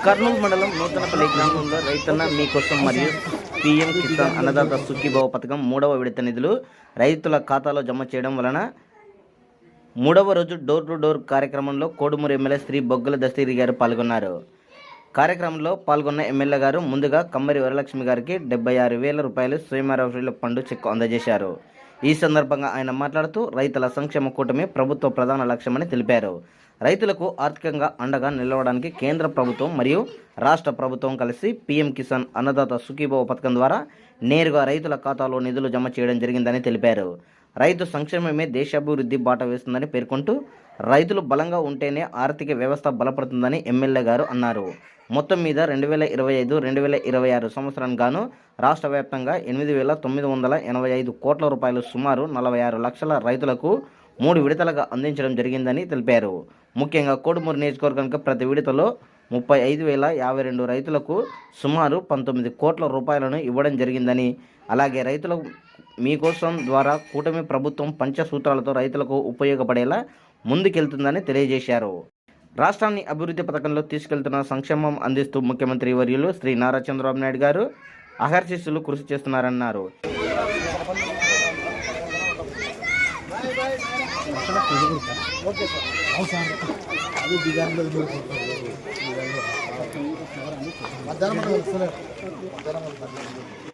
కర్నూలు మండలం నూతనపల్లి గ్రామంలో రైతన్న మీకోసం మరియు పీఎం కిసాన్ అన్నదాత సుఖీభావ పథకం 3వ విడత నిధులు రైతుల ఖాతాలో జమ చేయడం వలన 3వ రోజు డోర్ టు డోర్ కార్యక్రమంలో కోడుమూరు ఎమ్మెల్యే శ్రీ బొగ్గల దస్తగిరి గారు పాల్గొన్నారు. కార్యక్రమంలో పాల్గొన్న ఎమ్మెల్యే గారు ముందుగా కమ్మరి వరలక్ష్మి గారికి 76,000 రూపాయలు స్వయంవర పండు చెక్కు అందజేశారు. ఈ సందర్భంగా ఆయన మాట్లాడుతూ రైతుల సంక్షేమ కూటమి ప్రభుత్వ ప్రధాన లక్ష్యమని తెలిపారు. రైతులకు ఆర్థికంగా అండగా నిలవడానికి కేంద్ర ప్రభుత్వం మరియు రాష్ట్ర ప్రభుత్వం కలిసి పీఎం కిసాన్ అన్నదాత సుఖీభావ పథకం ద్వారా నేరుగా రైతుల ఖాతాలో నిధులు జమ చేయడం జరిగిందని తెలిపారు. రైతు సంక్షేమమే దేశాభివృద్ధి బాట వేస్తుందని పేర్కొంటూ రైతులు బలంగా ఉంటేనే ఆర్థిక వ్యవస్థ బలపడుతుందని ఎమ్మెల్యే గారు అన్నారు. మొత్తం మీద 2025-2026 సంవత్సరానికి గాను రాష్ట్ర వ్యాప్తంగా 8,985 కోట్ల రూపాయలు సుమారు 46 లక్షల రైతులకు 3 విడతలుగా అందించడం జరిగిందని తెలిపారు. ముఖ్యంగా కోడుమూరు నియోజకవర్గానికి ప్రతి విడతలో 35,052 రైతులకు సుమారు 19 కోట్ల రూపాయలను ఇవ్వడం జరిగిందని, అలాగే రైతుల మీకోసం ద్వారా కూటమి ప్రభుత్వం పంచసూత్రాలతో రైతులకు ఉపయోగపడేలా ముందుకెళ్తుందని తెలియజేశారు. రాష్ట్రాన్ని అభివృద్ధి పథకంలో తీసుకెళ్తున్న సంక్షేమం అందిస్తూ ముఖ్యమంత్రి వర్యులు శ్రీ నారా చంద్రబాబు నాయుడు గారు అహర్నిశలు కృషి చేస్తున్నారన్నారు.